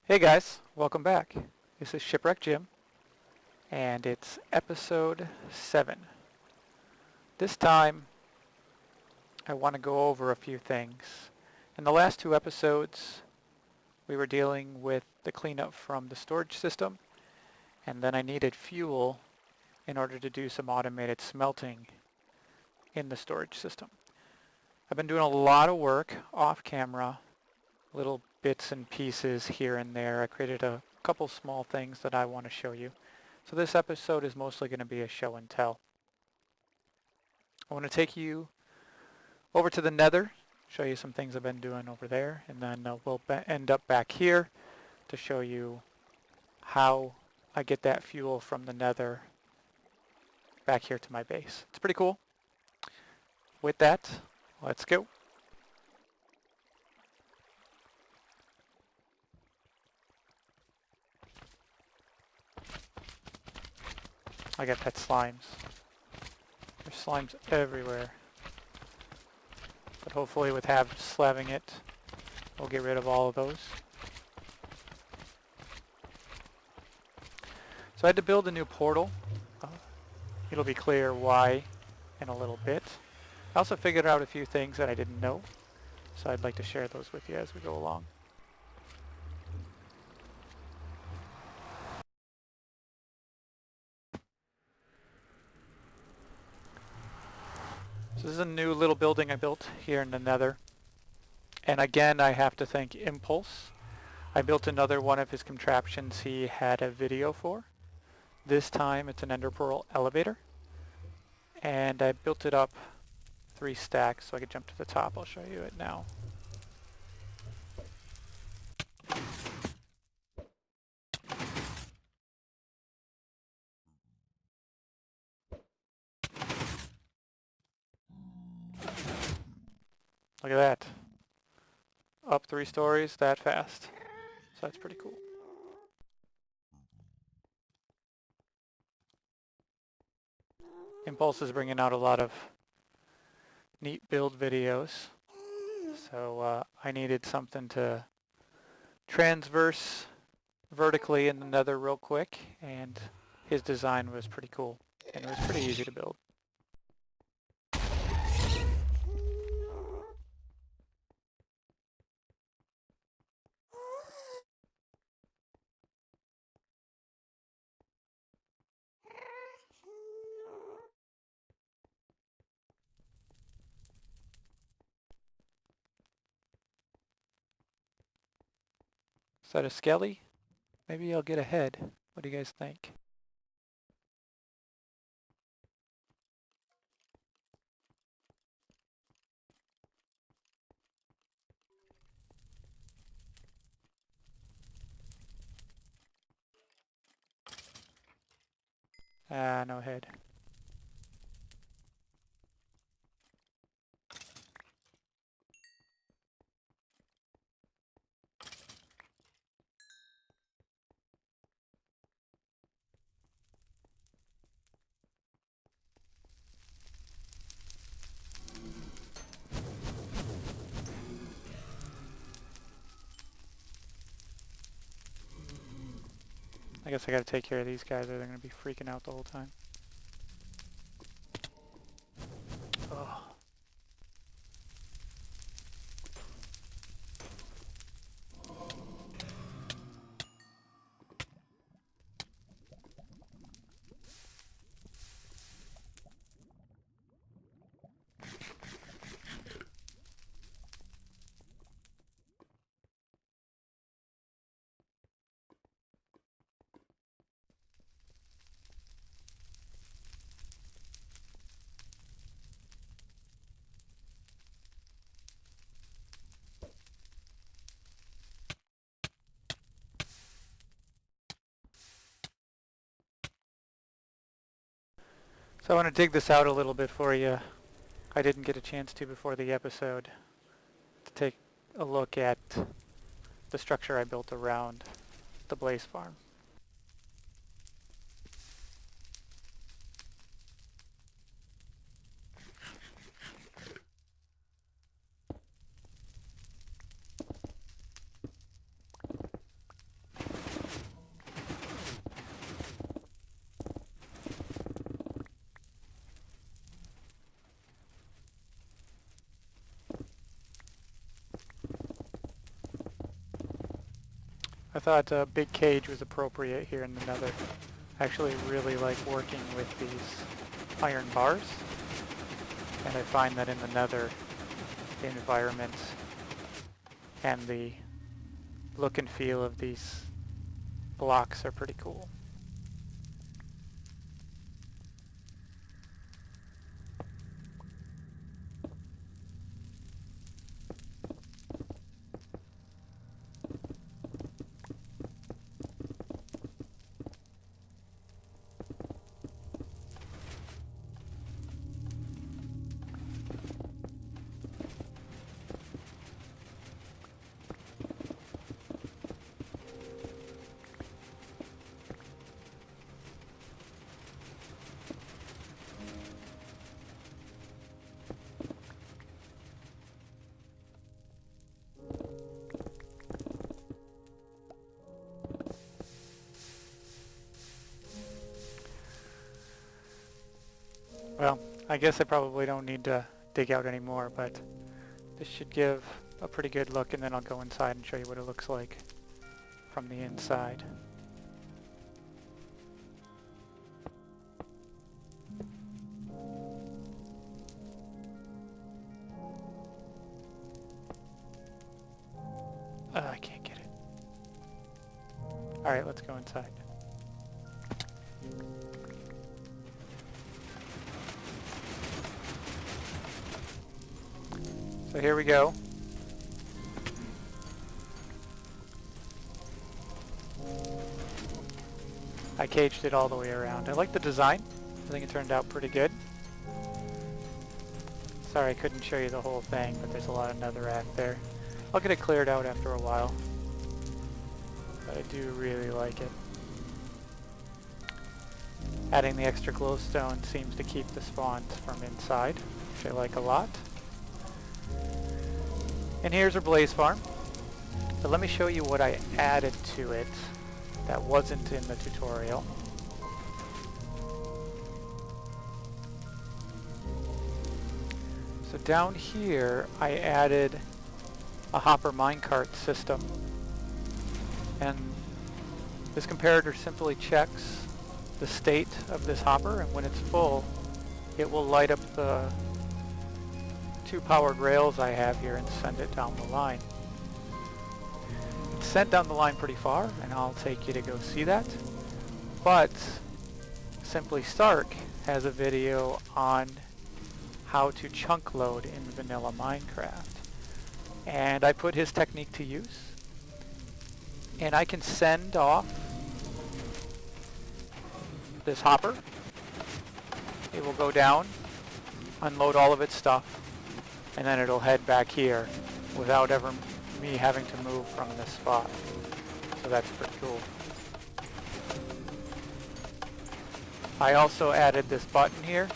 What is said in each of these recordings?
Hey guys, welcome back. This is Shiprekjim, and it's episode 7. This time, I want to go over a few things. In the last two episodes, we were dealing with the cleanup from the storage system, and then I needed fuel in order to do some automated smelting in the storage system. I've been doing a lot of work off camera, little bits and pieces here and there. I created a couple small things that I want to show you. So this episode is mostly going to be a show and tell. I want to take you over to the Nether, show you some things I've been doing over there, and then we'll end up back here to show you how I get that fuel from the Nether back here to my base. It's pretty cool. With that, let's go. I got pet slimes. There's slimes everywhere. But hopefully with slaving it, we'll get rid of all of those. So I had to build a new portal. It'll be clear why in a little bit. I also figured out a few things that I didn't know, so I'd like to share those with you as we go along. So this is a new little building I built here in the Nether. And again, I have to thank Impulse. I built another one of his contraptions he had a video for. This time it's an ender pearl elevator. And I built it up 3 stacks so I could jump to the top. I'll show you it now. Look at that. Up 3 stories that fast. So that's pretty cool. Impulse is bringing out a lot of neat build videos. So I needed something to transverse vertically in the Nether real quick, and his design was pretty cool. And it was pretty easy to build. Is that a skelly? Maybe I'll get a head. What do you guys think? Ah, no head. I guess I gotta take care of these guys or they're gonna be freaking out the whole time. Oh. So I want to dig this out a little bit for you. I didn't get a chance to before the episode to take a look at the structure I built around the Blaze Farm. I thought a big cage was appropriate here in the Nether. I actually really like working with these iron bars, and I find that in the Nether, the environment and the look and feel of these blocks are pretty cool. Well, I guess I probably don't need to dig out anymore, but this should give a pretty good look, and then I'll go inside and show you what it looks like from the inside. I can't get it. Alright, let's go inside. So here we go. I caged it all the way around. I like the design. I think it turned out pretty good. Sorry I couldn't show you the whole thing, but there's a lot of netherrack there. I'll get it cleared out after a while. But I do really like it. Adding the extra glowstone seems to keep the spawns from inside, which I like a lot. And here's our blaze farm. But let me show you what I added to it that wasn't in the tutorial. So down here I added a hopper minecart system, and this comparator simply checks the state of this hopper, and when it's full it will light up the 2 powered rails I have here and send it down the line. It's sent down the line pretty far, and I'll take you to go see that. But SimplySarc has a video on how to chunk load in vanilla Minecraft. And I put his technique to use. And I can send off this hopper. It will go down, unload all of its stuff, and then it'll head back here without ever me having to move from this spot. So that's pretty cool. I also added this button here.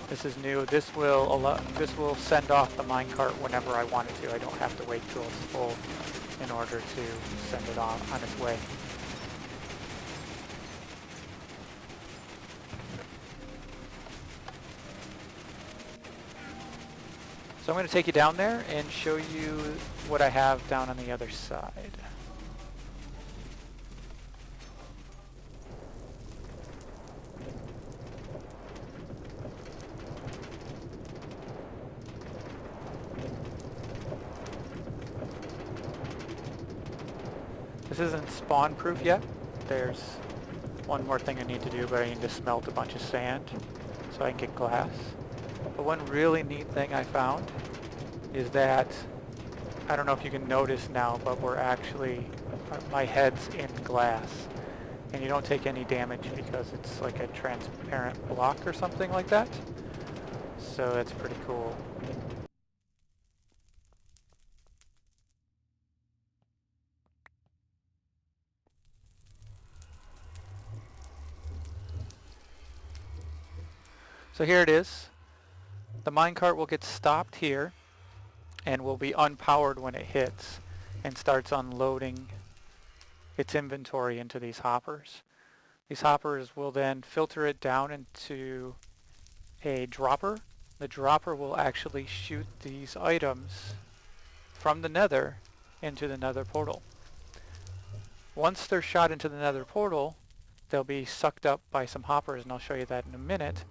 This is new. This will send off the minecart whenever I want it to. I don't have to wait till it's full in order to send it on its way. So I'm going to take you down there and show you what I have down on the other side. This isn't spawn proof yet. There's one more thing I need to do, but I need to smelt a bunch of sand so I can get glass. But one really neat thing I found is that, I don't know if you can notice now, but my head's in glass. And you don't take any damage because it's like a transparent block or something like that. So that's pretty cool. So here it is. The minecart will get stopped here and will be unpowered when it hits and starts unloading its inventory into these hoppers. These hoppers will then filter it down into a dropper. The dropper will actually shoot these items from the nether into the nether portal. Once they're shot into the nether portal, they'll be sucked up by some hoppers, and I'll show you that in a minute,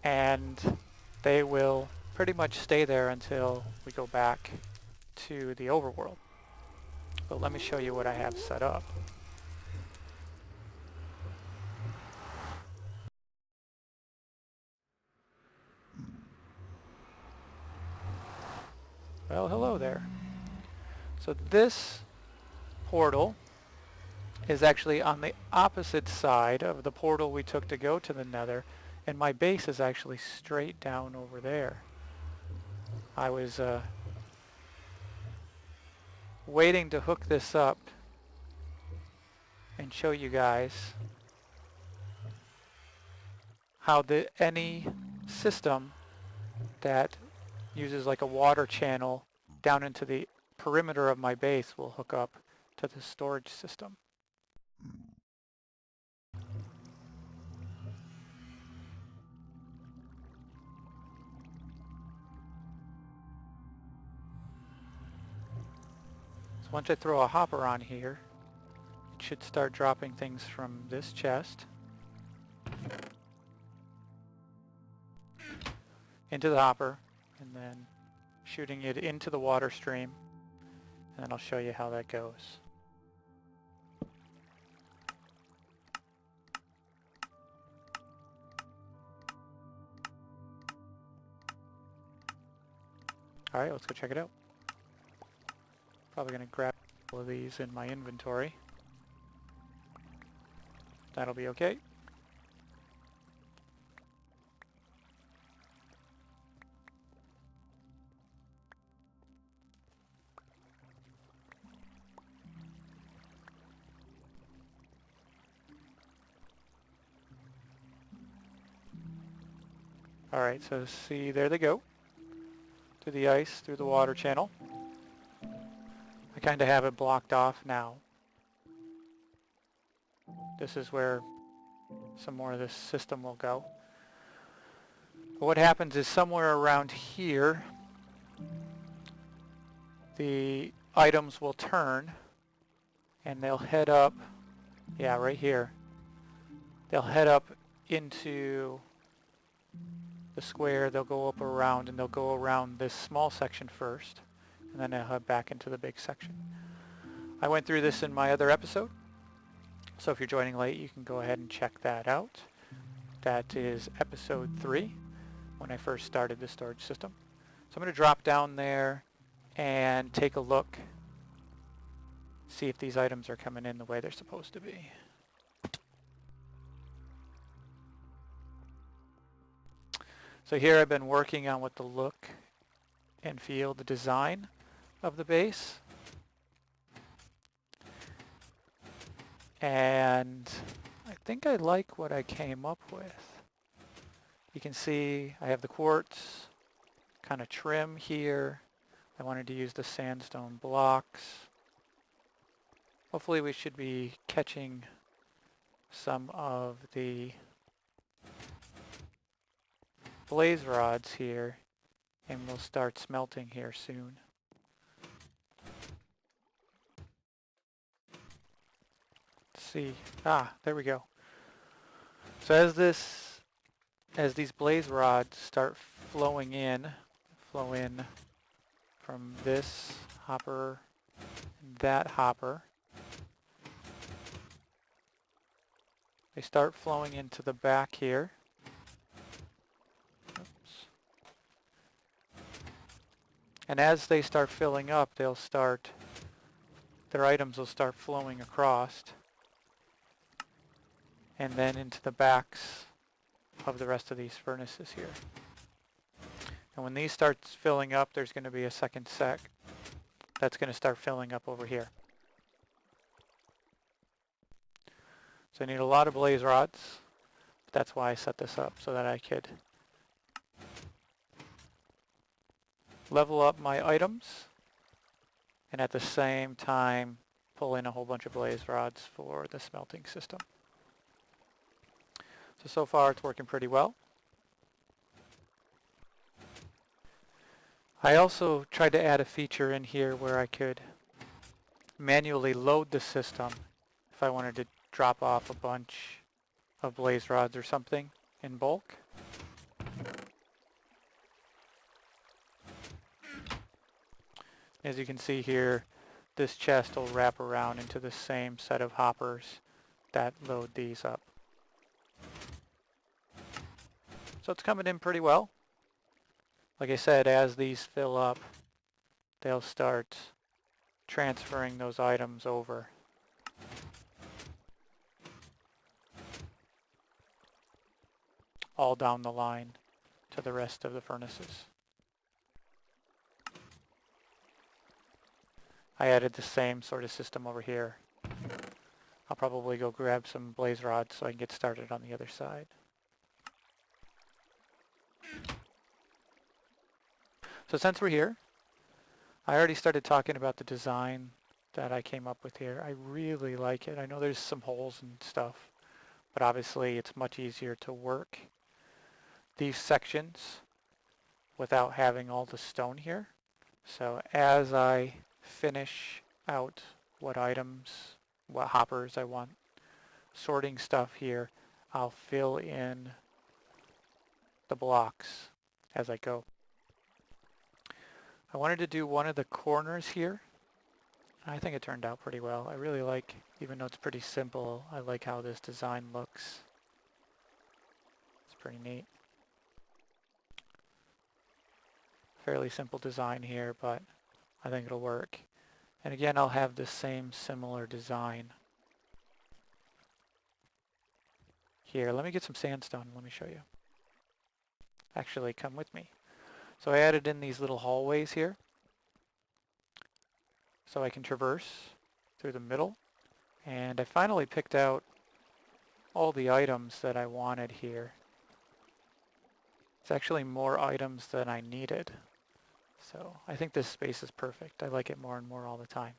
and they will pretty much stay there until we go back to the overworld. But let me show you what I have set up. Well, hello there. So this portal is actually on the opposite side of the portal we took to go to the nether, and my base is actually straight down over there. I was waiting to hook this up and show you guys how any system that uses like a water channel down into the perimeter of my base will hook up to the storage system. So once I throw a hopper on here, it should start dropping things from this chest into the hopper, and then shooting it into the water stream, and then I'll show you how that goes. Alright, let's go check it out. Probably going to grab all of these in my inventory. That'll be okay. Alright, so see, there they go. Through the ice, through the water channel. I kind of have it blocked off now. This is where some more of this system will go. But what happens is somewhere around here, the items will turn and they'll head up, yeah, right here. They'll head up into the square, they'll go up around, and they'll go around this small section first, and then they'll head back into the big section. I went through this in my other episode, so if you're joining late, you can go ahead and check that out. That is episode 3, when I first started the storage system. So I'm going to drop down there and take a look, see if these items are coming in the way they're supposed to be. So here I've been working on what the look and feel, the design of the base. And I think I like what I came up with. You can see I have the quartz kind of trim here. I wanted to use the sandstone blocks. Hopefully we should be catching some of the blaze rods here, and we'll start smelting here soon. Let's see. Ah, there we go. So as these blaze rods start flowing in from this hopper and that hopper, they start flowing into the back here. And as they start filling up, their items will start flowing across and then into the backs of the rest of these furnaces here. And when these start filling up, there's going to be a second sec that's going to start filling up over here. So I need a lot of blaze rods. That's why I set this up, so that I could level up my items and at the same time pull in a whole bunch of blaze rods for the smelting system. So far it's working pretty well. I also tried to add a feature in here where I could manually load the system if I wanted to drop off a bunch of blaze rods or something in bulk. As you can see here, this chest will wrap around into the same set of hoppers that load these up. So it's coming in pretty well. Like I said, as these fill up, they'll start transferring those items over. All down the line to the rest of the furnaces. I added the same sort of system over here. I'll probably go grab some blaze rods so I can get started on the other side. So since we're here, I already started talking about the design that I came up with here. I really like it. I know there's some holes and stuff, but obviously it's much easier to work these sections without having all the stone here. So as I finish out what items, what hoppers I want, sorting stuff here, I'll fill in the blocks as I go. I wanted to do one of the corners here. I think it turned out pretty well. I really like, even though it's pretty simple, I like how this design looks. It's pretty neat. Fairly simple design here, but I think it'll work. And again, I'll have the same similar design here. Let me get some sandstone and let me show you. Actually, come with me. So I added in these little hallways here so I can traverse through the middle. And I finally picked out all the items that I wanted here. It's actually more items than I needed. So I think this space is perfect. I like it more and more all the time.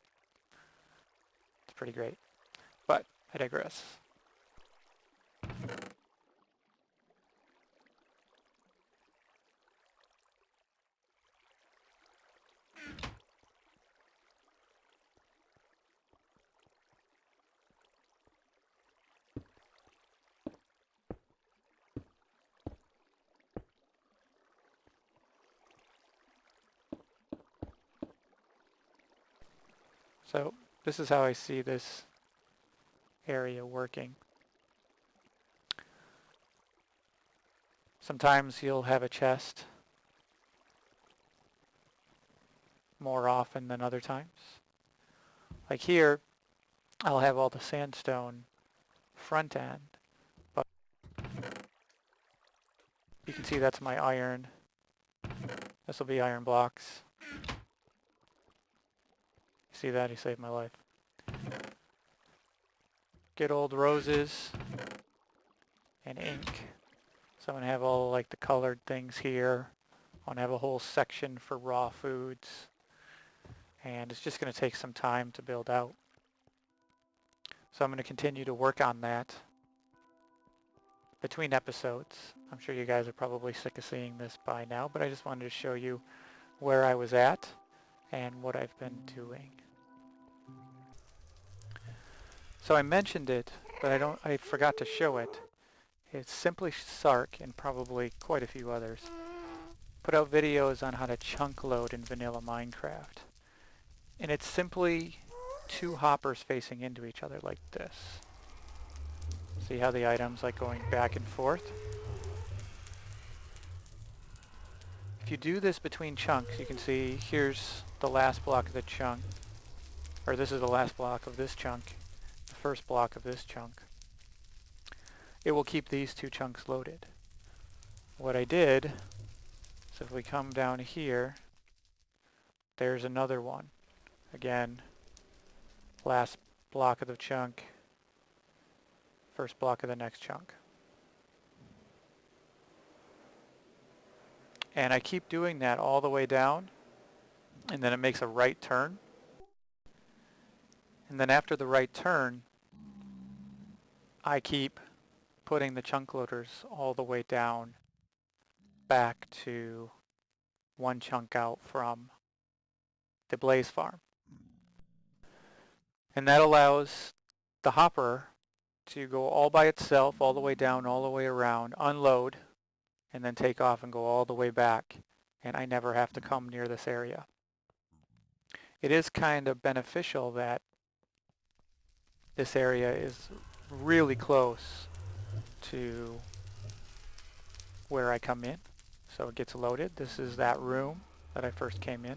It's pretty great. But I digress. So this is how I see this area working. Sometimes you'll have a chest more often than other times. Like here, I'll have all the sandstone front end, but you can see that's my iron. This will be iron blocks. See that? He saved my life. Good old roses and ink. So I'm going to have all like the colored things here. I'm going to have a whole section for raw foods. And it's just going to take some time to build out. So I'm going to continue to work on that between episodes. I'm sure you guys are probably sick of seeing this by now, but I just wanted to show you where I was at and what I've been doing. So I mentioned it, but I forgot to show it. It's SimplySarc and probably quite a few others put out videos on how to chunk load in vanilla Minecraft. And it's simply two hoppers facing into each other like this. See how the items like going back and forth? If you do this between chunks, you can see here's the last block of the chunk, or this is the last block of this chunk, the first block of this chunk. It will keep these two chunks loaded. What I did is if we come down here, there's another one. Again, last block of the chunk, first block of the next chunk. And I keep doing that all the way down, and then it makes a right turn. And then after the right turn, I keep putting the chunk loaders all the way down back to one chunk out from the blaze farm. And that allows the hopper to go all by itself, all the way down, all the way around, unload, and then take off and go all the way back. And I never have to come near this area. It is kind of beneficial that this area is really close to where I come in. So it gets loaded. This is that room that I first came in.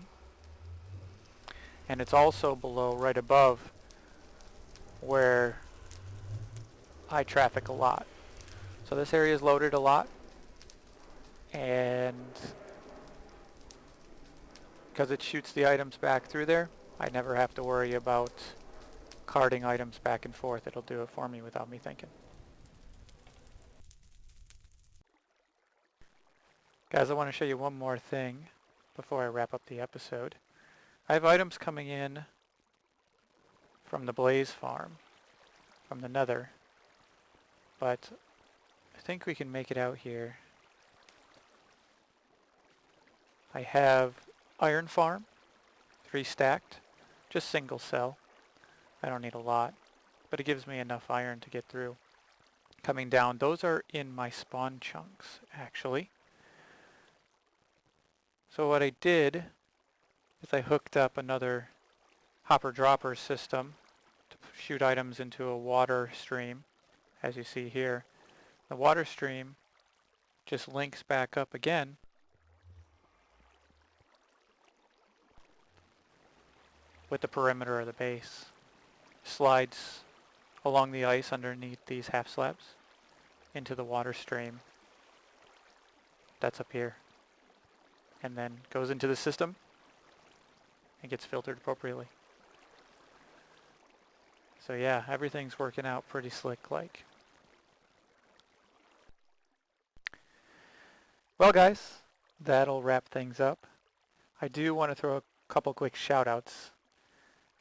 And it's also below, right above, where I traffic a lot. So this area is loaded a lot. And because it shoots the items back through there, I never have to worry about carting items back and forth. It'll do it for me without me thinking. Guys, I want to show you one more thing before I wrap up the episode. I have items coming in from the Blaze farm, from the Nether, but I think we can make it out here. I have iron farm, 3 stacked, just single cell. I don't need a lot, but it gives me enough iron to get through. Coming down, those are in my spawn chunks, actually. So what I did is I hooked up another hopper-dropper system to shoot items into a water stream, as you see here. The water stream just links back up again with the perimeter of the base. Slides along the ice underneath these half slabs into the water stream that's up here, and then goes into the system and gets filtered appropriately. So yeah, everything's working out pretty slick like. Well guys, that'll wrap things up. I do want to throw a couple quick shout outs.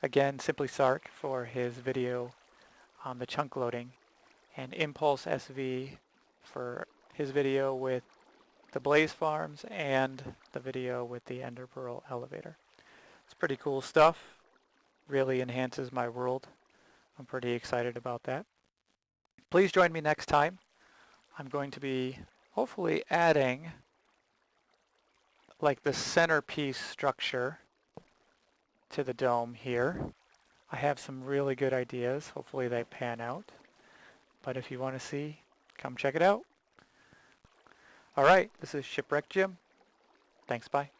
Again, SimplySarc for his video on the chunk loading, and ImpulseSV for his video with the Blaze farms and the video with the Ender Pearl elevator. It's pretty cool stuff. Really enhances my world. I'm pretty excited about that. Please join me next time. I'm going to be hopefully adding like the centerpiece structure to the dome here. I have some really good ideas. Hopefully they pan out. But if you want to see, come check it out. Alright, this is Shiprekjim. Thanks, bye.